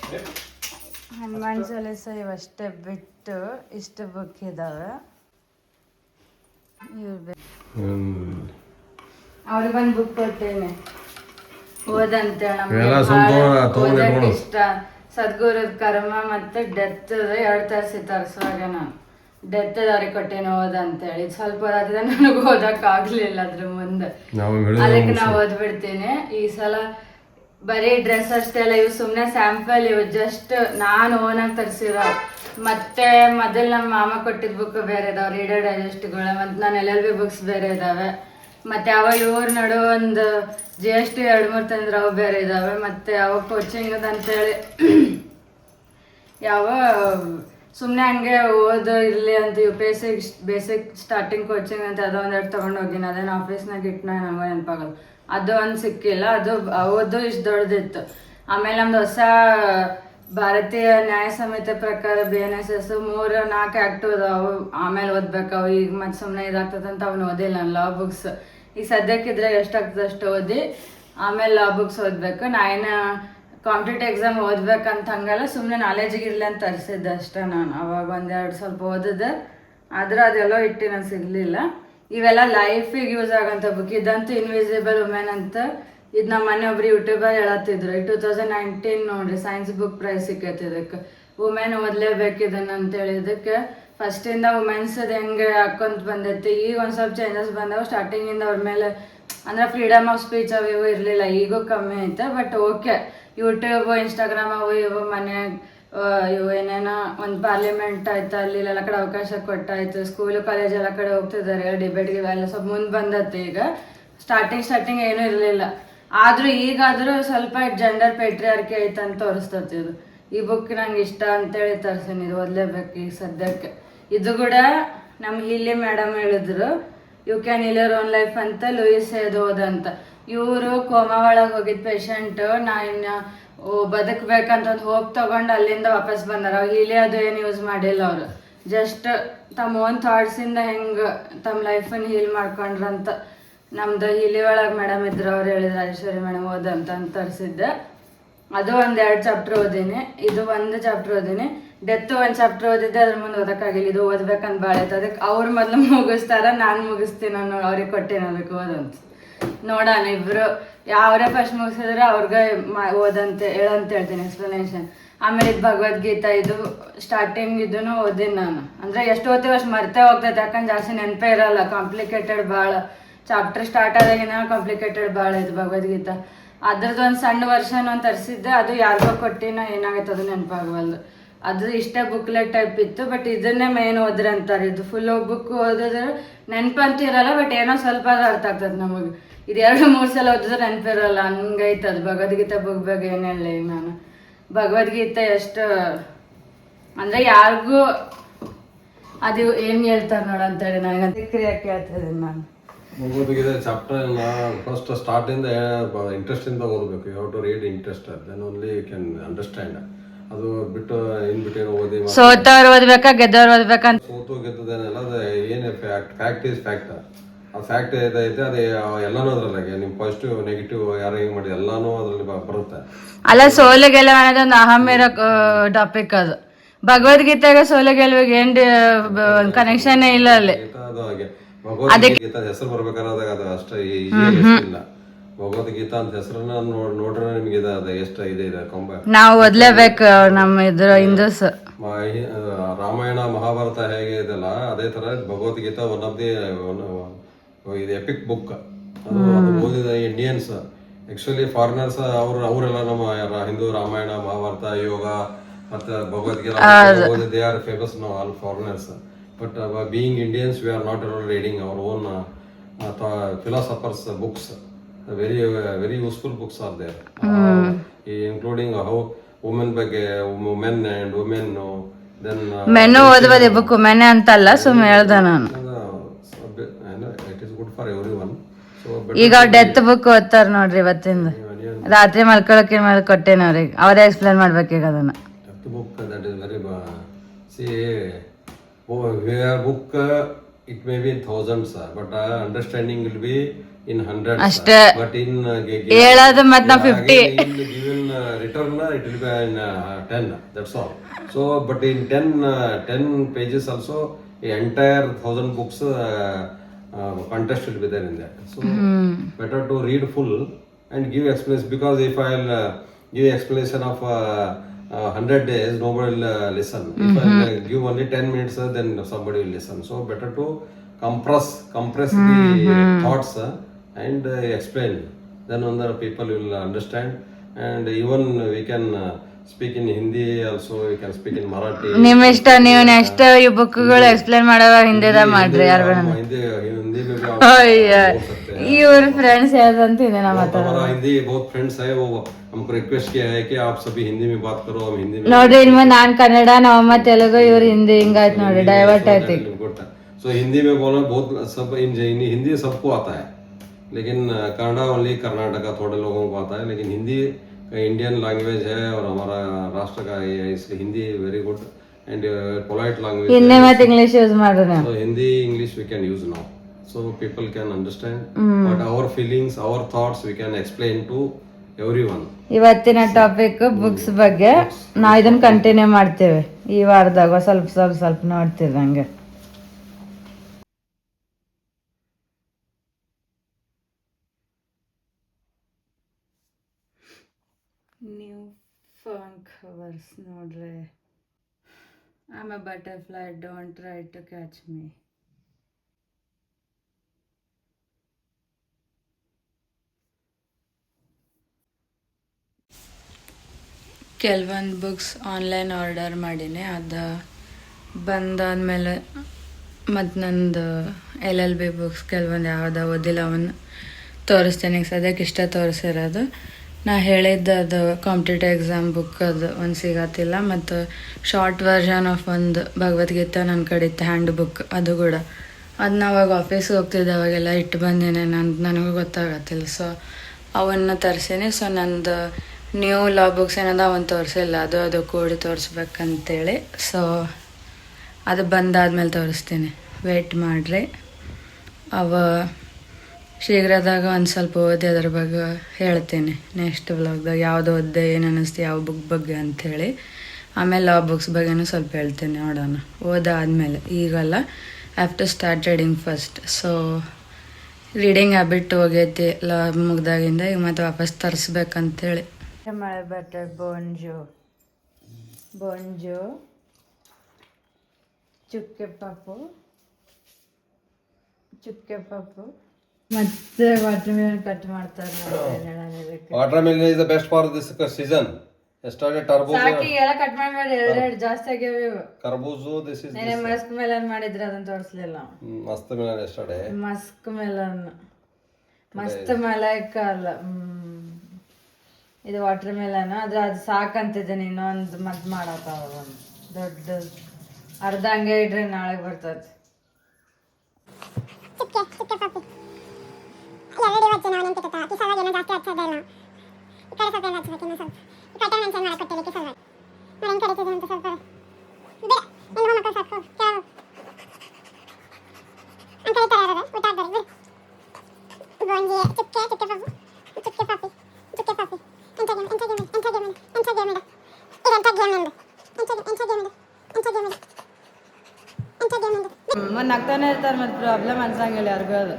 ಹನುಮಾನ್ ಚಾಲೀಸ ಇವಷ್ಟೇ ಬಿಟ್ಟು ಇಷ್ಟು ಬುಕ್ ಇದಾವೆ. ಅವ್ರಿಗೊಂದು ಬುಕ್ ಕೊಟ್ಟೇನೆ ಓದಂತೆ. ನಮ್ಗೆ ಇಷ್ಟ ಸದ್ಗುರು ಕರ್ಮ ಮತ್ತೆ ಡೆತ್ 2 ತರಿಸುವಾಗ ನಾನು ಡೆತ್ ಅವ್ರಿಗೆ ಕೊಟ್ಟೇನೆ ಓದಂತೇಳಿ. ಸ್ವಲ್ಪ ಓದಾದ್ರೆ ನನಗೆ ಓದಕ್ ಆಗ್ಲಿಲ್ಲ ಅದ್ರ ಮುಂದೆ, ಅದಕ್ಕೆ ನಾವು ಓದ್ಬಿಡ್ತೇನೆ. ಈ ಸಲ ಬರೀ ಡ್ರೆಸ್ ಅಷ್ಟೇ ಅಲ್ಲ, ಇವು ಸುಮ್ಮನೆ ಸ್ಯಾಂಪಲ್, ಇವು ಜಸ್ಟ್ ನಾನು ಓನಾಗಿ ತರಿಸಿರೋ. ಮತ್ತೆ ಮೊದಲು ನಮ್ಮ ಮಾಮ ಕೊಟ್ಟಿದ್ದ ಬುಕ್ ಬೇರೆ ಇದಾವೆ, ರೀಡರ್ ಡೈಜೆಸ್ಟ್ಗಳು. ಮತ್ತು ನಾನು LLB ಬುಕ್ಸ್ ಬೇರೆ ಇದಾವೆ. ಮತ್ತೆ ಅವ ಇವ್ರ ನಡು ಒಂದು GST 2-3 ತಂದ್ರೆ ಅವು ಬೇರೆ ಇದಾವೆ. ಮತ್ತೆ ಅವ ಕೋಚಿಂಗ್ ಅಂತೇಳಿ ಯಾವ ಸುಮ್ಮನೆ ಹಂಗೆ ಓದು ಇರಲಿ ಅಂತ ಬೇಸಿಕ್ ಸ್ಟಾರ್ಟಿಂಗ್ ಕೋಚಿಂಗ್ ಅಂತ ಅದೋ 1-2 ತೊಗೊಂಡು ಹೋಗಿನಿ. ಅದೇನು ಆಫೀಸ್ನಾಗ ಇಟ್ಟು ನಂಗೆ ನೆನಪಾಗಲ್ಲ. ಅದು ಒಂದು ಸಿಕ್ಕಿಲ್ಲ. ಅದು ಇಷ್ಟು ದೊಡ್ಡದಿತ್ತು. ಆಮೇಲೆ ನಮ್ದು ಹೊಸ ಭಾರತೀಯ ನ್ಯಾಯ ಸಂಹಿತೆ ಪ್ರಕಾರ BNSS 3-4 ಆ್ಯಕ್ಟ್ ಅದಾವು. ಆಮೇಲೆ ಓದ್ಬೇಕು ಈಗ ಮತ್ತೆ ಸುಮ್ಮನೆ ಇದಾಗ್ತದಂತ ಅವ್ನು ಓದಿಲ್ಲ ನಾನು ಲಾ ಬುಕ್ಸ್. ಈಗ ಸದ್ಯಕ್ಕಿದ್ರೆ ಎಷ್ಟಾಗ್ತದೆ ಅಷ್ಟು ಓದಿ ಆಮೇಲೆ ಲಾ ಬುಕ್ಸ್ ಓದಬೇಕು. ನಾನು ಕಾಂಪಿಟೇಟಿವ್ ಎಕ್ಸಾಮ್ ಓದ್ಬೇಕಂತ ಹಂಗಲ್ಲ, ಸುಮ್ಮನೆ ನಾಲೆಜಿಗೆ ಇರಲಿ ಅಂತ ತರಿಸಿದ್ದೆ ಅಷ್ಟೇ. ನಾನು ಅವಾಗ 1-2 ಸ್ವಲ್ಪ ಓದಿದೆ, ಆದ್ರೆ ಅದೆಲ್ಲೋ ಇಟ್ಟು ನನಗೆ ಸಿಗಲಿಲ್ಲ. ಇವೆಲ್ಲ ಲೈಫಿಗೆ ಯೂಸ್ ಆಗೋಂಥ ಬುಕ್. ಇದಂತೂ ಇನ್ವಿಸಿಬಲ್ ವುಮೆನ್ ಅಂತ, ಇದು ನಮ್ಮ ಮನೆ ಒಬ್ರು ಯೂಟ್ಯೂಬರ್ ಹೇಳತ್ತಿದ್ರು. 2019 ನೋಡ್ರಿ ಸೈನ್ಸ್ ಬುಕ್ ಪ್ರೈಸ್ ಸಿಕ್ಕೈತಿ ಇದಕ್ಕೆ. ವುಮೆನ್ ಓದಲೇಬೇಕು ಇದನ್ನು ಅಂತೇಳಿ. ಇದಕ್ಕೆ ಫಸ್ಟಿಂದ ವುಮೆನ್ಸದು ಹೆಂಗೆ ಹಾಕೊಂತ ಬಂದೈತಿ, ಈಗ ಒಂದು ಸ್ವಲ್ಪ ಚೇಂಜಸ್ ಬಂದವು. ಸ್ಟಾರ್ಟಿಂಗಿಂದ ಅವ್ರ ಮೇಲೆ ಅಂದ್ರೆ ಫ್ರೀಡಮ್ ಆಫ್ ಸ್ಪೀಚ್ ಅವು ಇವು ಇರಲಿಲ್ಲ, ಈಗೂ ಕಮ್ಮಿ ಐತೆ. ಬಟ್ ಓಕೆ, ಯೂಟ್ಯೂಬ್ ಇನ್ಸ್ಟಾಗ್ರಾಮ್ ಅವು ಇವು ಮನ್ಯಾಗ ಇವು ಏನೇನೋ ಒಂದು ಪಾರ್ಲಿಮೆಂಟ್ ಆಯ್ತು, ಅಲ್ಲಿ ಎಲ್ಲ ಕಡೆ ಅವಕಾಶ ಕೊಟ್ಟಾಯ್ತು. ಸ್ಕೂಲು ಕಾಲೇಜ್ ಎಲ್ಲ ಕಡೆ ಹೋಗ್ತಿದ್ದಾರೆ, ಡಿಬೇಟ್ಗೆ ಎಲ್ಲ ಸ್ವಲ್ಪ ಮುಂದೆ ಬಂದತ್ತೆ. ಈಗ ಸ್ಟಾರ್ಟಿಂಗ್ ಏನೂ ಇರಲಿಲ್ಲ. ಆದರೂ ಈಗಾದರೂ ಸ್ವಲ್ಪ ಜೆಂಡರ್ ಪೇಟ್ರಿಯಾರ್ಕಿ ಐತೆ ಅಂತ ತೋರಿಸ್ತತಿ ಇದು. ಈ ಬುಕ್ ನಂಗೆ ಇಷ್ಟ ಅಂತೇಳಿ ತರ್ಸೀನಿ, ಇದು ಓದಲೇಬೇಕು ಈಗ ಸದ್ಯಕ್ಕೆ. ಇದು ಕೂಡ ನಮ್ಮ ಇಲ್ಲಿ ಮೇಡಮ್ ಹೇಳಿದ್ರು, ಯು ಕ್ಯಾನ್ ಇಲ್ ಯುವರ್ ಓನ್ ಲೈಫ್ ಅಂತ ಲೂಯಿಸ್ ಓದಂತ. ಇವರು ಕೋಮಾ ಒಳಗೆ ಹೋಗಿದ್ದ ಪೇಷಂಟ್, ನಾನು ಬದುಕಬೇಕಂತ ಒಂದು ಹೋಪ್ ತೊಗೊಂಡು ಅಲ್ಲಿಂದ ವಾಪಸ್ ಬಂದಾರ. ಹೀಲಿ ಅದು ಏನು ಯೂಸ್ ಮಾಡಿಲ್ಲ ಅವರು, ಜಸ್ಟ್ ತಮ್ಮ ಓನ್ ಥಾಟ್ಸಿಂದ ಹೆಂಗೆ ತಮ್ಮ ಲೈಫನ್ನು ಹೀಲ್ ಮಾಡ್ಕೊಂಡ್ರಂತ. ನಮ್ದು ಹೀಲಿ ಒಳಗೆ ಮೇಡಮ್ ಇದ್ರು, ಅವ್ರು ಹೇಳಿದ್ರು ರಾಜೇಶ್ವರಿ ಮೇಡಮ್ ಓದಂತ ತರಿಸಿದ್ದೆ. ಅದು 1-2 ಚಾಪ್ಟರ್ ಓದೀನಿ, ಇದು 1 ಚಾಪ್ಟರ್ ಓದೀನಿ. ಡೆತ್ 1 ಚಾಪ್ಟರ್ ಓದಿದ್ದೆ, ಅದ್ರ ಮುಂದೆ ಓದಕ್ಕಾಗಿಲ್ಲ. ಇದು ಓದ್ಬೇಕಂತ ಭಾಳ ಐತೆ. ಅದಕ್ಕೆ ಅವ್ರು ಮೊದಲು ಮುಗಿಸ್ತಾರ, ನಾನು ಮುಗಿಸ್ತೀನಿ ಅನ್ನೋ ಅವ್ರಿಗೆ ಕೊಟ್ಟೇನೆ ಅದಕ್ಕೆ ಓದಂತ. ನೋಡೋಣ ಇಬ್ರು ಯಾವ್ರೇ ಫಸ್ಟ್ ಮುಗಿಸಿದ್ರೆ ಅವ್ರಿಗೆ ಓದಂತೆ ಹೇಳಂತ ಹೇಳ್ತೀನಿ ಎಕ್ಸ್ಪ್ಲನೇಷನ್. ಆಮೇಲೆ ಇದು ಭಗವದ್ಗೀತಾ, ಇದು ಸ್ಟಾರ್ಟಿಂಗ್ ಇದನ್ನು ಓದಿನಿ ನಾನು. ಅಂದರೆ ಎಷ್ಟು ಓದ್ತೀವಿ ಅಷ್ಟು ಮರ್ತೇ ಹೋಗ್ತೈತೆ, ಯಾಕಂದ್ರೆ ಜಾಸ್ತಿ ನೆನಪೇ ಇರಲ್ಲ. ಕಾಂಪ್ಲಿಕೇಟೆಡ್ ಭಾಳ ಚಾಪ್ಟರ್ ಸ್ಟಾರ್ಟ್ ಆದಾಗಿನ ಕಾಂಪ್ಲಿಕೇಟೆಡ್ ಭಾಳ ಇದು ಭಗವದ್ಗೀತಾ. ಅದ್ರದ್ದು ಒಂದು ಸಣ್ಣ ವರ್ಷನ್ ಒಂದು ತರಿಸಿದ್ದೆ, ಅದು ಯಾರಿಗೋ ಕೊಟ್ಟಿನ ಏನಾಗೈತೆ ಅದು ನೆನಪಾಗವಲ್ದು. ಅದು ಇಷ್ಟೇ ಬುಕ್ಲೆಟ್ ಟೈಪ್ ಇತ್ತು. ಬಟ್ ಇದನ್ನೇ ಮೇನ್ ಓದ್ರಿ ಅಂತಾರೆ. ಇದು ಫುಲ್ ಬುಕ್ ಓದಿದ್ರೆ ನೆನಪಂತೂ ಇರಲ್ಲ, ಬಟ್ ಏನೋ ಸ್ವಲ್ಪ ಅರ್ಥ ಆಗ್ತದೆ ನಮಗೆ. ಇದು 2-3 ಸಲ ಓದಿದ್ರೆ ನೆನಪಿರಲ್ಲ, ಹಂಗೈತೆ ಅದು. ಭಗವದ್ಗೀತಾ ಬುಕ್ ಬಗ್ಗೆ ಏನು ಹೇಳಿ ಈಗ ನಾನು. ಭಗವದ್ಗೀತೆ ಎಷ್ಟು ಅಂದರೆ ಯಾರಿಗೂ ಅದು ಏನು ಹೇಳ್ತಾರೆ ನೋಡಂತೇಳಿ ನನಗೆ ಕ್ರಿಯಾಗಿ ಕೇಳ್ತಿದ್ದೀನಿ ನಾನು. ಭಗವದ್ಗೀತೆ ಚಾಪ್ಟರ್ ಫಸ್ಟ್ ಸ್ಟಾರ್ಟಿಂದ ಇಂಟ್ರೆಸ್ಟಿಂದ ಓದಬೇಕು. You have to read interest, then only you can understand. ಅದು ಬಿಟ್ಟು ಇನ್ಬಿಟ್ಟು ಓದಿ ಸೋತವ್ರು ಓದ್ಬೇಕಾ ಗೆದ್ದವ್ರು ಓದ್ಬೇಕಂತ. ಸೋತು ಗೆದ್ದದೇನೆಲ್ಲ ಅದು ಏನು ಫ್ಯಾಕ್ಟ್ ಈಸ್ ಫ್ಯಾಕ್ಟ್. ಆ ಫ್ಯಾಕ್ಟ್ ಏದೈತೆ ಅದು ಎಲ್ಲಾನು ಅದ್ರಲ್ಲಾಗೆ ನಿಮ್ಮ ಪಾಸಿಟಿವ್ ನೆಗೆಟಿವ್ ಯಾರು ಹೆಂಗೆ ಮಾಡಿದ ಎಲ್ಲಾನು ಅದ್ರಲ್ಲಿ ಬರುತ್ತೆ. ಅಲ್ಲ ಸೋಲು ಗೆಲುವು ಅನ್ನೋದೊಂದು ಅಹಂ ಇರೋ ಟಾಪಿಕ್ ಅದು. ಭಗವದ್ಗೀತೆಗೆ ಸೋಲು ಗೆಲುವಿಗೆ ಏನು ಕನೆಕ್ಷನ್ ಇಲ್ಲ ಅಲ್ಲಿ. ಅದು ಹಾಗೆ ಭಗವದ್ಗೀತಾ ಹೆಸರು ಬರ್ಬೇಕಾದ್ರೆ ಅದು ಅಷ್ಟೇ ಇಲ್ಲ. ಭಗವದ್ಗೀತಾ ಅಂತ ಹೆಸರನ್ನ ನೋಡ್ರೆ ನಿಮ್ಗೆ ಅದು ಎಷ್ಟು ಇದೆ ನಾವು ಓದ್ಲೇಬೇಕು ನಮ್ಮ ಇದ್ರ ಹಿಂದೂಸ್. ರಾಮಾಯಣ ಮಹಾಭಾರತ ಹೇಗೆ ಇದೆಲ್ಲ ಅದೇ ತರ ಭಗವದ್ಗೀತಾ ಒನ್ ಆಫ್ ದಿ ಇದು ಎಪಿಕ್ ಬುಕ್. ಅದು ಓದಿದ ಇಂಡಿಯನ್ಸ್ ಆಕ್ಚುಲಿ ಫಾರಿನರ್ಸ್ ಅವರೆಲ್ಲ ನಮ್ಮ ಹಿಂದೂ ರಾಮಾಯಣ ಮಹಾಭಾರತ ಯೋಗ ಮತ್ತೆ Bhagavad Gita they are famous no all foreigners. But being Indians we are not reading our own philosophers books. Very useful books are there, including how women ಬಗ್ಗೆ men and women, then men ಓದಬಹುದು book men ಅಂತಲ್ಲ ಸುಮ್ಮನೆ ಹೇಳ್ದೆ ನಾನು. it is good for everyone. So ಈಗ death book ಓದ್ತಾರೆ ನೋಡ್ರಿ ಇವತ್ತಿಂದ ರಾತ್ರಿ ಮಲ್ಕೊಳ್ಳೋಕೆ ಮೇಲೆ ಕೊಟ್ಟೇನೆ ಅವ್ರಿಗೆ, ಅವರೇ ಎಕ್ಸ್ಪ್ಲೇನ್ ಮಾಡ್ಬೇಕೀಗ ಅದನ್ನ. Death book that is very see book it may be in thousands, but understanding will be in hundreds. ಅಷ್ಟೇ. But in ಹೇಳೋದು ಮತ್ತ್ ನಾವು 50. in given return it will be in 10. That's all. So, but in 10 pages also, the entire 1000 books contest will be there in that. So, better to read full and give explanation, because if I'll give explanation of 100 days, nobody will listen. If I'll give only 10 minutes, then somebody will listen. So, better to compress the thoughts and explain. Then other people will understand. And even we can speak in Hindi also, we can speak in Marathi. ನಿಮ್ ಇಷ್ಟ, ನೀವು next ಈ ಬುಕ್ಗಳು explain ಮಾಡೋವಾಗ ಹಿಂದಿದಾಗ ಮಾಡ್ರಿ ಯಾರು ಬೇಡ. हिंदी में भी आप बोल सकते हैं. ಇವ್ರ ಫ್ರೆಂಡ್ಸ್ ಯಾವ್ದಂತ ಇದೆ ನಮ್ಮ बहुत हमारा हिंदी बहुत फ्रेंड्स है, वो हमको रिक्वेस्ट किया है कि आप सभी हिंदी में बात करो, हम हिंदी में. ನೋಡ್ರಿ, ಇನ್ಮ ನಾನ್ ಕನ್ನಡ, ನಮ್ಮಮ್ಮ ತೆಲುಗು, ಇವ್ರು ಹಿಂದಿ, ಹಿಂಗಾಯ್ತು ನೋಡಿ, ಡೈವರ್ಟ್ ಆಯ್ತು. सो हिंदी में बोलना बहुत सब हिंदी सबको आता है, लेकिन कन्नड़ा ओनली कर्नाटका थोड़े लोगों को आता है, लेकिन हिंदी इंडियन लैंग्वेज है और हमारा राष्ट्र का ये है, इसलिए Hindi very good and polite language. Hindi ಮತ್ತೆ ಇಂಗ್ಲಿಷ್ ಯೂಸ್ ಮಾಡ್ರಿ ನೀವು. So Hindi, English we can use now, so people can understand. But our feelings, our thoughts, we can explain to everyone. ಇವತ್ತಿನ ಟಾಪಿಕ್ ಬುಕ್ಸ್ ಬಗ್ಗೆ. ನಾವು ಇದನ್ನ ಕಂಟಿನ್ಯೂ ಮಾಡ್ತೇವೆ ಈ ವಾರದಾಗ, ಸ್ವಲ್ಪ ನೋಡ್ತೀವಿ ಹಂಗೆ. ನ್ಯೂ ಫಾಂಕ್ ಕವರ್ಸ್ ನೋಡ್ರಿ. I'm a butterfly, don't try to catch me. ಕೆಲವೊಂದು ಬುಕ್ಸ್ ಆನ್ಲೈನ್ ಆರ್ಡರ್ ಮಾಡೀನಿ, ಅದು ಬಂದಾದ್ಮೇಲೆ ಮತ್ತು ನಂದು LLB ಬುಕ್ಸ್ ಕೆಲವೊಂದು ಯಾವ್ದು ಓದಿಲ್ಲ ಅವನ್ನ ತೋರಿಸ್ತೇನೆ. ಈಗ ಸದ್ಯಕ್ಕೆ ಇಷ್ಟ ತೋರಿಸಿರೋದು. ನಾ ಹೇಳಿದ್ದು ಅದು ಕಾಂಪಿಟೇಟಿವ್ ಎಕ್ಸಾಮ್ ಬುಕ್ ಅದು ಒಂದು ಸಿಗತ್ತಿಲ್ಲ, ಮತ್ತು ಶಾರ್ಟ್ ವರ್ಷನ್ ಆಫ್ ಒಂದು ಭಗವದ್ಗೀತಾ ನನ್ನ ಕಡೆ ಇತ್ತು, ಹ್ಯಾಂಡ್ ಬುಕ್. ಅದು ಕೂಡ ಅದನ್ನ ಅವಾಗ ಆಫೀಸ್ಗೆ ಹೋಗ್ತಿದ್ದೆ, ಅವಾಗೆಲ್ಲ ಇಟ್ಟು ಬಂದೇನೆ, ನನಗೂ ಗೊತ್ತಾಗತ್ತಿಲ್ಲ. ಸೊ ಅವನ್ನ ತರಿಸೀನಿ. ಸೊ ನಂದು ನ್ಯೂ ಲಾ ಬುಕ್ಸ್ ಏನದ ಅವನ್ನ ತೋರಿಸಿಲ್ಲ, ಅದು ಕೂಡಿ ತೋರಿಸ್ಬೇಕಂತೇಳಿ. ಸೊ ಅದು ಬಂದಾದ್ಮೇಲೆ ತೋರಿಸ್ತೀನಿ, ವೇಟ್ ಮಾಡಿರಿ. ಅವ ಶೀಘ್ರದಾಗ ಒಂದು ಸ್ವಲ್ಪ ಓದಿ ಅದ್ರ ಬಗ್ಗೆ ಹೇಳ್ತೀನಿ ನೆಕ್ಸ್ಟ್ ವ್ಲಾಗ್ದಾಗ, ಯಾವುದು ಓದಿದೆ, ಏನು ಅನ್ನಿಸ್ತು ಯಾವ ಬುಕ್ ಬಗ್ಗೆ ಅಂಥೇಳಿ. ಆಮೇಲೆ ಲಾ ಬುಕ್ಸ್ ಬಗ್ಗೆನೂ ಸ್ವಲ್ಪ ಹೇಳ್ತೀನಿ, ನೋಡೋಣ ಓದಾದ್ಮೇಲೆ. ಈಗಲ್ಲ, have to start reading first. So reading habit ಹೋಗೈತಿ ಲಾ ಮುಗ್ದಾಗಿಂದ, ಈಗ ಮತ್ತೆ ವಾಪಸ್ ತರಿಸ್ಬೇಕಂತೇಳಿ. ಮಳೆ ಬರ್ತದೆ. ಬೊಂಜು ಚುಕ್ಕೆ ಪಾಪು ಮತ್ತೆ ವಾಟರ್ ಮೆಲನ್ ಕಟ್ ಮಾಡ್ತಾರೆ. Water melon is the best for this season. Yesterday tarboos. ಸಾಕಿ ಎಲ್ಲ ಕಟ್ ಮಾಡಿ ಎರಡು ಜಾಸ್ತಿ ಆಗ್ಯಾವ ಇವು. Tarboos, this is ನೆನೆ ಮಸ್ಕ್ ಮೆಲನ್ ಮಾಡಿದ್ರೆ ಅದನ್ನ ತೋರಿಸ್ಲಿಲ್ಲ. ಮಸ್ತ್ melon yesterday. ಮಸ್ಕ್ ಮೆಲನ್, ಮಸ್ತ್ ಮಲೈಕ ಅಲ್ಲ, ಇದು ವಾಟರ್ ಮೆಲನ್. ಆದ್ರೆ ಅದು ಸಾಕಂತಿದ್ದೇನೆ, ಇನ್ನೊಂದು ಮದ್ದು ಮಾಡತ್ತಾವ ಒಂದು ದೊಡ್ಡ ಅರ್ಧ ಹಂಗೆ ಇಡ್ರಿ, ನಾಳೆಗೆ ಬರ್ತದೆ. ನಗ್ತಾನೆ ಇರ್ತಾರೆ, ಮತ್ತೆ ಪ್ರಾಬ್ಲಮ್ ಅನ್ಸಂಗಿಲ್ಲ ಯಾರಿಗೂ ಅದು.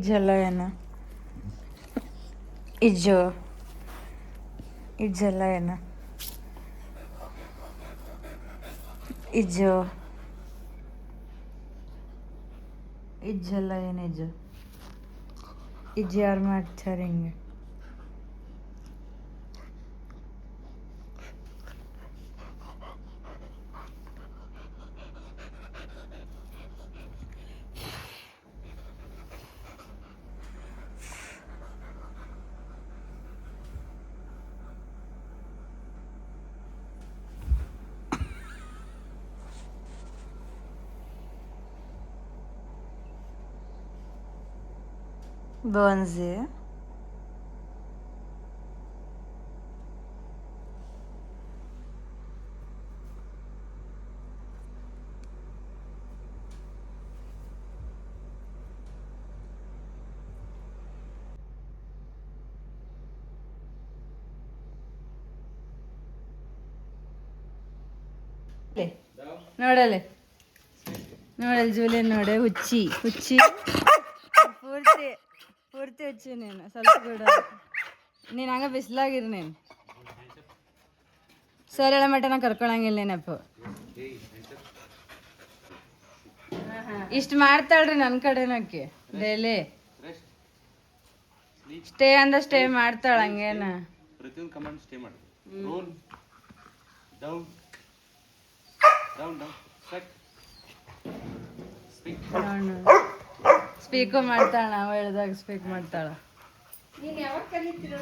ಜಲಯನ ಜಲಯನ ಇಜ್ಜೆಲ್ಲ ಏನು ಇಜ್ಜು ಇಜ್ಜು ಯಾರು ಮಾಡ್ತಾರೆ ಹಿಂಗೆ Bonzi. ನೋಡಲೆ ನೋಡಲ್ ಜೂಲಿ ನೋಡೆ ಹುಚ್ಚಿ ಹುಚ್ಚಿ ಪೂರ್ತಿ ಪೂರ್ತಿ ಹುಚ್ಚಿ ನೀನು ಸ್ವಲ್ಪ ಕೂಡ ನೀನು ಹಂಗೆ ಬಿಸಿಲಾಗಿರು ನೀನು ಸರ್ ಹೇಳೋ ಮಟ್ಟ ನಾ ಕರ್ಕೊಳಂಗಿಲ್ಲ ನೆನಪು ಇಷ್ಟು ಮಾಡ್ತಾಳ್ರಿ ನನ್ನ ಕಡೆನಕ್ಕೆ ಡೈಲಿ ಸ್ಟೇ ಅಂದ ಸ್ಟೇ ಮಾಡ್ತಾಳ ಹಂಗೇನ ಪ್ರತಿಯೊಂದು ಕಮಾಂಡ್ ಸ್ಟೇ ಮಾಡಿ roll down down down set speak speak ಮಾಡ್ತಾಳ ನಾವು ಹೇಳ್ದಾಗ ಸ್ಪೀಕ್ ಮಾಡ್ತಾಳ ನೀನು ಯಾವಾಗ ಕಲಿತಿರೋ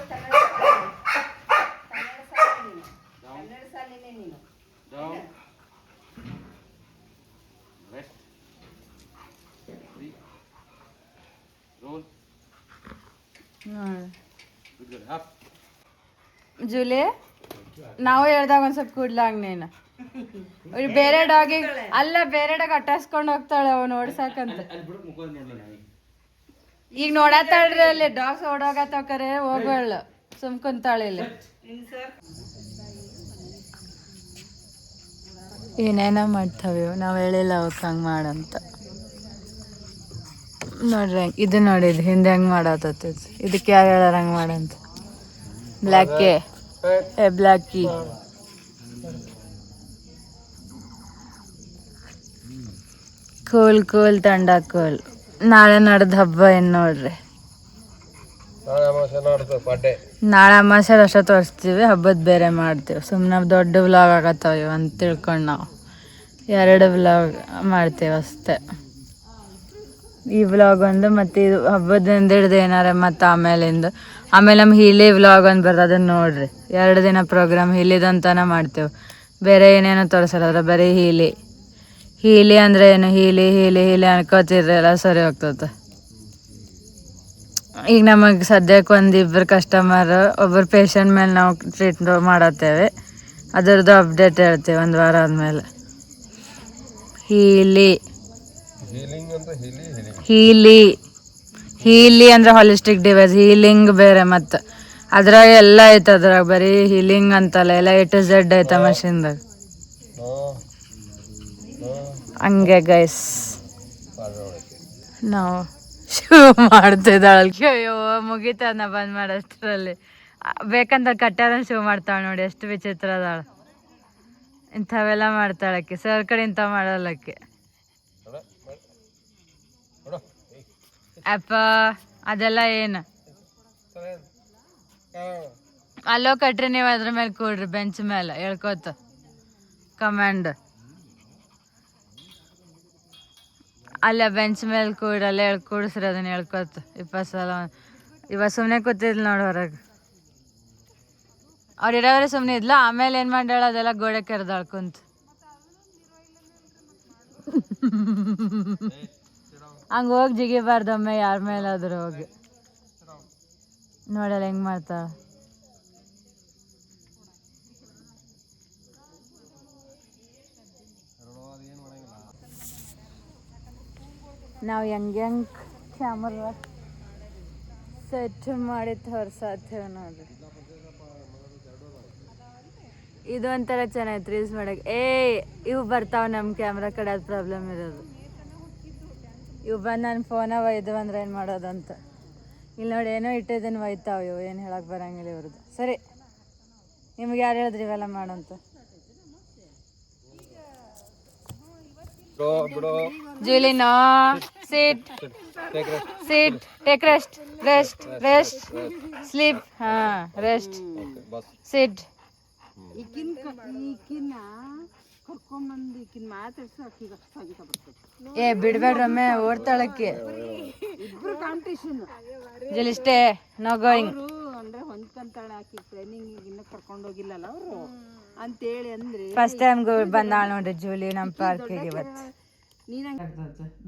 ಕನ್ನಡ ಶಾಲೆನೇ ನೀನು down rest roll good good up ಜೂಲಿ ನಾವು ಹೇಳ್ದಾಗ ಒಂದ್ ಸ್ವಲ್ಪ ಕೂಡ್ಲಾಗ ನೀನು ಬೇರೆ ಡಾಗಿಗೆ ಅಲ್ಲ ಬೇರೆ ಡಾಗ್ ಅಟ್ಟಾಸ್ಕೊಂಡು ಹೋಗ್ತಾಳೆ ಅವ್ ನೋಡ್ಸಾಕಂತ ಅಲ್ಲಿ ಬಿಡು ಮುಖ ನೋಡ್ಲಿ ನಾವು ಈಗ ನೋಡತ್ತಾಳ್ರಿ ಅಲ್ಲಿ ಡಾಗ್ಸ್ ಓಡೋಗತ್ತಾವ ಕರೆ ಹೋಗೋಳು ಸುಮ್ ಕುಂತಾಳೆ ಇಲ್ಲಿ ಏನೇನೋ ಮಾಡ್ತಾವೆ ನಾವು ಹೇಳಿಲ್ಲ ಅವಕ್ಕೆ ಹಂಗೆ ಮಾಡಂತ ನೋಡ್ರಿ ಇದು ನೋಡಿದ್ ಹಿಂದೆ ಹೆಂಗೆ ಮಾಡತ್ತದ ಇದಕ್ಕೆ ಯಾರು ಹೇಳಾರ ಹಂಗೆ ಮಾಡಂತ ಬ್ಲ್ಯಾಕೆ ಏ ಬ್ಲ್ಯಾಕಿ ಕೂಲ್ ಕೂಲ್ ತಂಡ ಕೂಲ್ ನಾಳೆ ನಡೆದ ಹಬ್ಬ ಏನು ನೋಡ್ರಿ ನಾಳೆ ಅಮಾವಾಸ್ಯೆ ಅಷ್ಟೇ ತೋರಿಸ್ತೀವಿ ಹಬ್ಬದ ಬೇರೆ ಮಾಡ್ತೀವಿ ಸುಮ್ಮನೆ ದೊಡ್ಡ ವ್ಲಾಗ್ ಆಗತ್ತಾವ ಇವು ಅಂತ ತಿಳ್ಕೊಂಡು ನಾವು 2 ವ್ಲಾಗ್ ಮಾಡ್ತೀವಿ ಅಷ್ಟೇ ಈ ವ್ಲಾಗ್ ಒಂದು ಮತ್ತು ಇದು ಹಬ್ಬದಿಂದ ಹಿಡ್ದು ಏನಾರ ಮತ್ತು ಆಮೇಲೆ ನಮ್ಮ ಹೀಲಿ ವ್ಲಾಗ್ ಒಂದು ಬರ್ತದೆ ಅದನ್ನು ನೋಡ್ರಿ 2 ದಿನ ಪ್ರೋಗ್ರಾಮ್ ಹೀಲಿದಂತನ ಮಾಡ್ತೇವೆ ಬೇರೆ ಏನೇನೋ ತೋರಿಸಲ್ಲ ಅದ್ರ ಬರೀ ಹೀಲಿ ಅಂದರೆ ಏನು ಹೀಲಿ ಅನ್ಕೋತಿರ್ರಿ ಎಲ್ಲ ಸರಿ ಹೋಗ್ತದೆ ಈಗ ನಮಗೆ ಸದ್ಯಕ್ಕೆ 1-2 ಕಸ್ಟಮರ್ ಒಬ್ಬರು ಪೇಷಂಟ್ ಮೇಲೆ ನಾವು ಟ್ರೀಟ್ ಮಾಡತ್ತೇವೆ ಅದರದ್ದು ಅಪ್ಡೇಟ್ ಹೇಳ್ತೀವಿ 1 ವಾರ ಆದಮೇಲೆ ಹೀಲಿ ಅಂದ್ರೆ ಹಾಲಿಸ್ಟಿಕ್ ಡಿವೈಸ್ ಹೀಲಿಂಗ್ ಬೇರೆ ಮತ್ತು ಅದ್ರಾಗ ಎಲ್ಲ ಐತೆ ಅದ್ರಾಗ ಬರೀ ಹೀಲಿಂಗ್ ಅಂತಲ್ಲ ಎಲ್ಲ A to Z ಐತೆ ಮಷಿನ್ದಾಗ ಹಂಗೆ ಗೈಸ್ ನಾವು ಶೂ ಮಾಡ್ತಿದ್ದಾಳಕ್ಕೆ ಅಯ್ಯೋ ಮುಗೀತ ನಾ ಬಂದ್ ಮಾಡೋಷ್ಟರಲ್ಲಿ ಬೇಕಂತ ಕಟ್ಟಾರ ಶೂ ಮಾಡ್ತಾಳೆ ನೋಡಿ ಎಷ್ಟು ವಿಚಿತ್ರ ಅದಾಳ ಇಂಥವೆಲ್ಲ ಮಾಡ್ತಾಳಕ್ಕೆ ಸರ್ ಕಡೆ ಇಂಥ ಮಾಡಲ್ಲಕ್ಕೆ ಅಪ್ಪ ಅದೆಲ್ಲ ಏನು ಅಲ್ಲೋ ಕಟ್ರಿ ನೀವು ಅದ್ರ ಮೇಲೆ ಕೂಡ್ರಿ ಬೆಂಚ್ ಮೇಲೆ ಹೇಳ್ಕೋತ ಕಮಾಂಡ್ ಅಲ್ಲ ಬೆಂಚ್ ಮೇಲೆ ಕೂಡಲ್ಲ ಕೂಡಿಸ್ರಿ ಅದನ್ನ ಹೇಳ್ಕೊತ 20 ಸಲ ಇವಾಗ ಸುಮ್ಮನೆ ಕೂತಿದ್ಲು ನೋಡಿ ಹೊರಗೆ ಅವ್ರು ಇರೋವ್ರೆ ಸುಮ್ಮನೆ ಇದ್ಲ ಆಮೇಲೆ ಏನು ಮಾಡ್ಯಾಳ ಅದೆಲ್ಲ ಗೋಡೆ ಕೆರೆದಾಳ ಕುಂತು ಹಂಗೆ ಹೋಗಿ ಜಿಗಿಬಾರ್ದೊಮ್ಮೆ ಯಾರ ಮೇಲಾದ್ರೂ ಹೋಗಿ ನೋಡಲ್ಲ ಹೆಂಗೆ ಮಾಡ್ತಾಳ ನಾವು ಹೆಂಗೆ ಕ್ಯಾಮರಾ ಸೆಟ್ ಮಾಡಿ ತೋರ್ಸತ್ತೇವೆ ನೋಡ್ರಿ ಇದು ಒಂಥರ ಚೆನ್ನಾಗಿತ್ತು ರೀಲ್ಸ್ ಮಾಡಕ್ಕೆ ಇವು ಬರ್ತಾವೆ ನಮ್ಮ ಕ್ಯಾಮ್ರಾ ಕಡೆ ಅದು ಪ್ರಾಬ್ಲಮ್ ಇರೋದು ಇವು ಬಂದು ನನ್ನ ಫೋನ ಒಯ್ದು ಅಂದ್ರೆ ಏನು ಮಾಡೋದಂತ ಇಲ್ಲಿ ನೋಡಿ ಏನೋ ಇಟ್ಟಿದ್ದೀನಿ ಒಯ್ತಾವೆ ಇವು ಏನು ಹೇಳಕ್ಕೆ ಬರೋಂಗಿಲ್ಲ ಇವ್ರದ್ದು ಸರಿ ನಿಮ್ಗೆ ಯಾರು ಹೇಳಿದ್ರಿ ಇವೆಲ್ಲ ಮಾಡಂತ Julie, no. Sit. Sit. Take rest. Rest. Sleep. Rest. Sit. ಕರ್ಕೊಂಬಂದು ಈಕಿನ ಮಾತಾಡ್ಸಿ ಆಕಿಗೆ ಅಷ್ಟು ಸಾಗಿತ ಬರ್ತದೆ. ಏ ಬಿಡ್ಬೇಡ್ರಮ್ಮೆ ಓಡ್ತಾಳಕ್ಕೆ. ಇಬ್ರು ಕಾಂಪಿಟೇಷನ್ ಜುಲಿ ಸ್ಟೇ ನೋ ಗೋಯಿಂಗ್. ಅಂದ್ರೆ ಹೊಂದ್ಕೊಂತಾಳೆ ಆಕಿ ಟ್ರೈನಿಂಗ್ ಇನ್ನೂ ಕರ್ಕೊಂಡು ಹೋಗಿಲ್ಲಲ್ಲ ಅವರು ಅಂತೇಳಿ ಅಂದ್ರೆ ಫಸ್ಟ್ ಟೈಮ್ ಬಂದಾಳ ನೋಡ್ರಿ ಜೂಲಿ ನಮ್ಮ ಪಾರ್ಕಿಗೆ ಇವತ್ತು. ನೀನ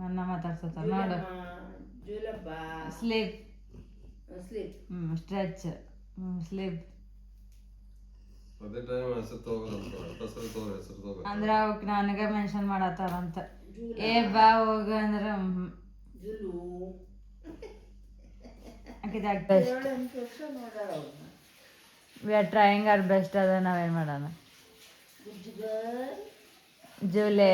ನನ್ನ ಮಾತಾಡ್ಸತ್ತ ನೋಡು. ಸ್ಲೀಪ್ ಸ್ಟ್ರೆಚ್ ಸ್ಲೀಪ್ ಅದೇ ಟೈಮ್ ಹೆಸರು ತಗೋಬೇಕು ಅಂದ್ರೆ ಅವಕ್ಕೆ ನನಗೆ ಮೆನ್ಷನ್ ಮಾಡತ್ತಾರಂತ. ಏ ಬಾ ಹೋಗ ಅಂದ್ರೆ we are trying hour best. ಅದ ನಾವೇನು ಮಾಡೋಣ. ಜೂಲೆ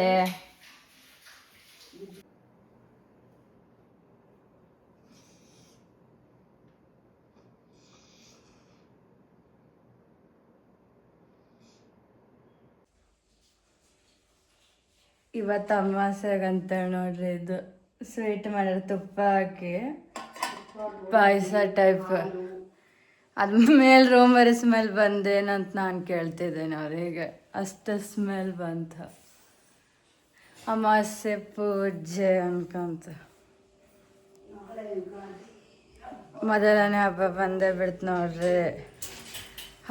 ಇವತ್ತು ಅಮಾವಾಸ್ಯೆಗಂತ ನೋಡ್ರಿ ಇದು ಸ್ವೀಟ್ ಮಾಡ್ಯಾರ ತುಪ್ಪ ಹಾಕಿ ಪಾಯಸ ಟೈಪ್. ಅದ್ರ ಮೇಲೆ ರೂಮರಿ ಸ್ಮೆಲ್ ಬಂದೇನಂತ ನಾನು ಕೇಳ್ತಿದ್ದೇನೆ ಅವ್ರಿಗೆ. ಅಷ್ಟು ಸ್ಮೆಲ್ ಬಂತ. ಅಮಾವಾಸ್ಯೆ ಪೂಜೆ ಅನ್ಕೊಂತ ಮೊದಲನೇ ಹಬ್ಬ ಬಂದೇ ಬಿಡ್ತು ನೋಡ್ರಿ.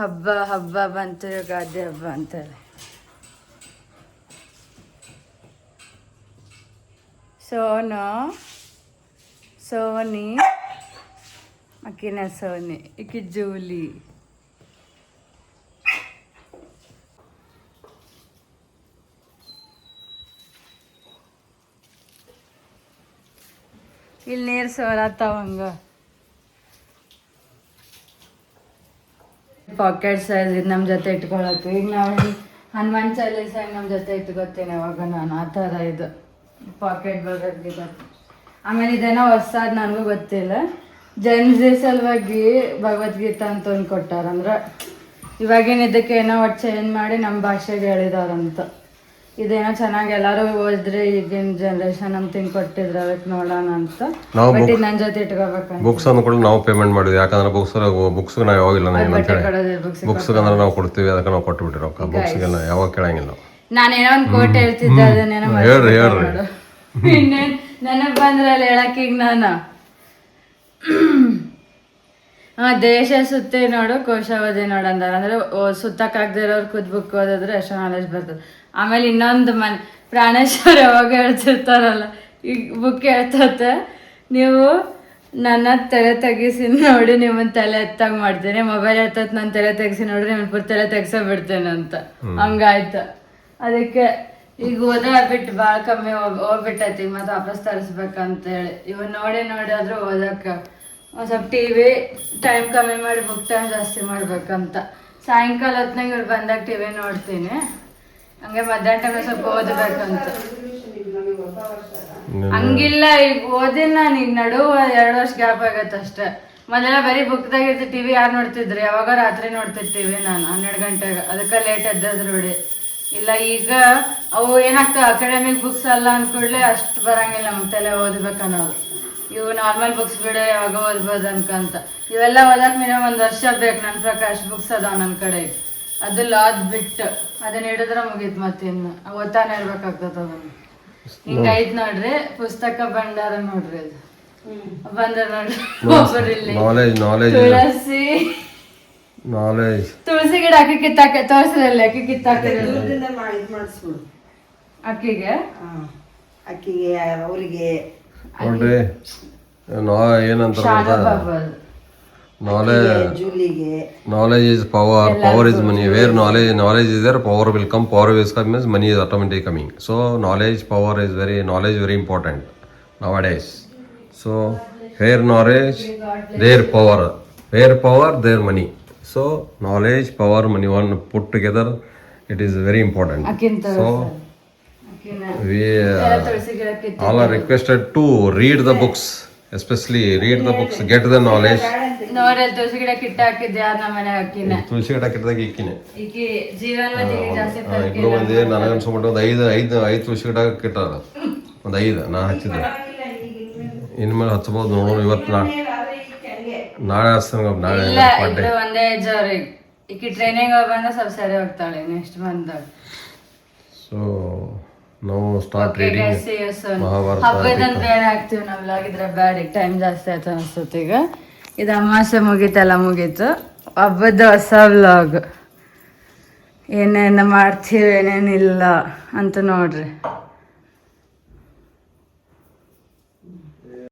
ಹಬ್ಬ ಬಂತು ಯುಗಾದಿ ಹಬ್ಬ ಅಂತಾರೆ. ಸೋನಿ ಅಕ್ಕಿನ ಸೋನಿ ಇಕ್ಕಿ ಜೂಲಿ. ಇಲ್ಲಿ ನೀರು ಸೋಲತ್ತಾವಂಗ. ಪಾಕೆಟ್ ಸೈಜ್ ಇದು ನಮ್ಮ ಜೊತೆ ಇಟ್ಕೊಳಕ್ಕೆ. ಈಗ ನಾವು ಹನುಮಾನ್ ಚಾಲೀಸ ನಮ್ಮ ಜೊತೆ ಇಟ್ಕೊತೀನಿ ಅವಾಗ ನಾನು ಆ ಥರ ಇದು ಪಾಕೆಟ್ ಭಗವದ್ಗೀತೆ. ಆಮೇಲೆ ಇದೇನೋ ಹೊಸಾದ್ ನನಗೂ ಗೊತ್ತಿಲ್ಲ. ಜನ್ಜಿ ಸಲುವಾಗಿ ಭಗವದ್ಗೀತಾ ಅಂತ ಒಂದು ಕೊಟ್ಟಾರ. ಅಂದ್ರೆ ಇವಾಗಿನ ಇದಕ್ಕೆ ಏನೋ ಒಟ್ಟು ಚೇಂಜ್ ಮಾಡಿ ನಮ್ಮ ಭಾಷೆಗೆ ಹೇಳಿದಾರಂತ. ಇದೇನೋ ಚೆನ್ನಾಗಿ ಎಲ್ಲರೂ ಓದಿದ್ರೆ ಈಗಿನ ಜನ್ರೇಷನ್ ಅಂತ ಹಿಂಗೆ ಕೊಟ್ಟಿದ್ರು. ಅದಕ್ಕೆ ನೋಡೋಣ ಅಂತ. ಬಟ್ ಇದು ನನ್ನ ಜೊತೆ ಇಟ್ಕೋಬೇಕಂತ. ಬುಕ್ಸ್ ಅಂದ ಕೂಡ ನಾವು ಪೇಮೆಂಟ್ ಮಾಡಿದ್ವಿ. ಯಾಕಂದ್ರೆ ಬುಕ್ಸ್ ನಾವು ಯಾವಾಗಿಲ್ಲ ಬುಕ್ಸ್ ಅಂದ್ರೆ ನಾವು ಕೊಡ್ತೀವಿ. ಅದಕ್ಕೆ ನಾವು ಕೊಟ್ಟು ಬಿಟ್ಟಿರೋ ಬುಕ್ಸ್ಗೆಲ್ಲ ಯಾವಾಗ ಕೇಳಂಗಿಲ್ಲ ನಾವು. ನಾನೇನೋ ಒಂದು ಕೋಟ್ ಹೇಳ್ತಿದ್ದೆ ಅದನ್ನೇನೋ ಇನ್ನೇನು ನನಗೆ ಬಂದ್ರಲ್ಲಿ ಹೇಳಕ್ಕೆ. ಈಗ ನಾನು ದೇಶ ಸುತ್ತಿ ನೋಡು ಕೋಶ ಓದಿ ನೋಡು ಅಂದಾರ. ಅಂದ್ರೆ ಸುತ್ತಕ್ಕಾಗದೇ ಇರೋರು ಖುದ್ ಬುಕ್ ಓದಿದ್ರೆ ಎಷ್ಟೋ ನಾಲೆಜ್ ಬರ್ತದೆ. ಆಮೇಲೆ ಇನ್ನೊಂದು ಪ್ರಾಣೇಶ್ವರ್ ಯಾವಾಗ ಹೇಳ್ತಿರ್ತಾರಲ್ಲ, ಈಗ ಬುಕ್ ಹೇಳ್ತತೆ, ನೀವು ನನ್ನ ತಲೆ ತೆಗಿಸಿ ನೋಡಿ ನಿಮ್ಮನ್ನ ತಲೆ ಎತ್ತಾಗ ಮಾಡ್ತೇನೆ, ಮೊಬೈಲ್ ಎತ್ತತ್ ನನ್ನ ತಲೆ ತೆಗಿಸಿ ನೋಡ್ರಿ ನಿಮ್ಮನ್ನ ಪೂರ್ತಿ ತಲೆ ತೆಗ್ಸ ಬಿಡ್ತೇನೆ ಅಂತ. ಹಂಗಾಯ್ತು. ಅದಕ್ಕೆ ಈಗ ಬಿಟ್ಟು ಭಾಳ ಕಮ್ಮಿ ಹೋಗ್ಬಿಟ್ಟೈತಿ. ಮತ್ತೆ ವಾಪಸ್ ತರಿಸ್ಬೇಕಂತೇಳಿ ಇವನ್ ನೋಡಿ ಆದ್ರೂ ಓದಕ್ಕೆ ಒಂದು ಸ್ವಲ್ಪ ಟಿವಿ ಟೈಮ್ ಕಮ್ಮಿ ಮಾಡಿ ಬುಕ್ ಟೈಮ್ ಜಾಸ್ತಿ ಮಾಡ್ಬೇಕಂತ. ಸಾಯಂಕಾಲ ಹೊತ್ನಾಗ ಇವ್ರು ಬಂದಾಗ ಟಿವಿ ನೋಡ್ತೀನಿ. ಹಂಗೆ ಮಧ್ಯಾಹ್ನ ಟೈಮ್ ಸ್ವಲ್ಪ ಓದಬೇಕಂತ. ಹಂಗಿಲ್ಲ, ಈಗ ಓದಿನ ನಾನು ಈಗ ನಡುವ 2 ವರ್ಷ ಗ್ಯಾಪ್ ಆಗತ್ತೆ ಅಷ್ಟೇ. ಮೊದಲೆಲ್ಲ ಬರೀ ಬುಕ್ದಾಗ ಇರ್ತಿ. ಟಿವಿ ಯಾರು ನೋಡ್ತಿದ್ರಿ? ಯಾವಾಗ ರಾತ್ರಿ ನೋಡ್ತಿರ್ತೀವಿ ನಾನು 12 ಗಂಟೆಗೆ. ಅದಕ್ಕೆ ಲೇಟ್ ಎದ್ದದ್ರು ರೂಢಿ ಇಲ್ಲ. ಈಗ ಅವು ಏನಾಗ್ತವೆ ಅಕಾಡೆಮಿಕ್ ಬುಕ್ಸ್ ಅಲ್ಲ ಅಂದ್ಕೂಡ್ಲೆ ಅಷ್ಟು ಬರಂಗಿಲ್ಲ ನಮ್ಗೆ ತಲೆ ಓದ್ಬೇಕನ್ನೋದು. ಇವು ನಾರ್ಮಲ್ ಬುಕ್ಸ್ ಬಿಡ ಯಾವಾಗ ಓದ್ಬೋದು ಅನ್ಕಂತ. ಇವೆಲ್ಲ ಓದಕ್ಕೆ ಮಿನಿಮಮ್ 1 ವರ್ಷ ಬೇಕು ನನ್ನ ಪ್ರಕಾರ. ಅಷ್ಟು ಬುಕ್ಸ್ ಅದಾವ ನನ್ನ ಕಡೆ. ಅದು ಲಾದ್ ಬಿಟ್ಟು ಅದನ್ನ ಹಿಡಿದ್ರೆ ಮುಗೀತು. ಮತ್ತಿನ್ನು ಓದ್ತಾನೆ ಇರ್ಬೇಕಾಗ್ತದ. ಅದನ್ನು ಹಿಂಗೈತ್ ನೋಡ್ರಿ. ಪುಸ್ತಕ ಭಂಡಾರ ನೋಡ್ರಿ. ಅದು ಬಂದ ನೋಡ್ರಿ. ಒಬ್ಬರಿಲ್ಲಿ ತುಳಸಿ ತುಳಸಿ ಗಿಡ ಅಕ್ಕಿ ಕಿತ್ತಾಕ ತೋರಿಸಿದಲ್ಲಿ ಅಕ್ಕಿ ಕಿತ್ತಾಕ ಮಾಡಿಸ್ಬಿಡು ಅಕ್ಕಿಗೆ ಅವರಿಗೆ ನೋಡ್ರಿ ಏನಂತ knowledge is power is money. Where knowledge is there, power will come. Power will come means money is automatically coming. So knowledge very important nowadays. So where knowledge, there power. Where power, there money. So knowledge, power, money, one put together, it is very important. So we all are requested to read the books, especially read the books, get the knowledge. ನೋಡ್ರಿ ತುಳಸಿ ಗಿಡ ಕಿಟ್ಟ ಹಾಕಿದ್ದೆ ಯಾರು ನಮ್ಮ ಮನೆ ಹಾಕಿನ ತುಳಸಿ ಗಿಡ ಕೆಟ್ಟದಾಗ ಇಕ್ಕಿನಿ ಈಕಿ ಜೀವನ್ ಮತಿಗೆ ಜಾಸ್ತಿ ಇಬ್ರು ಮಂದಿ ನನಗೆ ಅನ್ಸ್ಬಿಟ್ಟು ಒಂದು ಐದು ತುಳಸಿ ಗಿಡ ಕೆಟ್ಟಾರ ಒಂದು 5 ನಾ ಹಚ್ಚಿದ್ದೆ ಇನ್ಮೇಲೆ ಹಚ್ಬೋದು ನೋಡೋಣ ಇವತ್ತು ನಾಳೆ ಹಚ್ತಾನ ನಾಳೆ ಇಲ್ಲ ಇಬ್ರು ಒಂದೇ ಏಜ್ ಅವ್ರಿಗೆ ಈಕಿ ಟ್ರೈನಿಂಗ್ ಬಂದ ಸ್ವಲ್ಪ ಸರಿ ಹೋಗ್ತಾಳೆ ನೆಕ್ಸ್ಟ್ ಬಂದಾಗ ಸೊ ನಾವು ಸ್ಟಾರ್ಟ್ ರೀಡಿಂಗ್ ಮಹಾಭಾರತ ಹಬ್ಬದಂತ ಬೇಡ ಹಾಕ್ತಿವಿ ನಾವು ವ್ಲಾಗ್ ಇದ್ರೆ ಬ್ಯಾಡ ಈಗ ಟೈಮ್ ಜಾಸ್ತಿ ಆಯ್ತು ಅನಿಸ್ತೈತಿ ಈಗ ಇದು ಅಮಾವಾಸ್ಯೆ ಮುಗೀತಲ್ಲ ಮುಗೀತು ಹಬ್ಬದ ಹೊಸ ವ್ಲಾಗ್ ಏನೇನು ಮಾಡ್ತೀವಿ ಏನೇನಿಲ್ಲ ಅಂತ ನೋಡ್ರಿ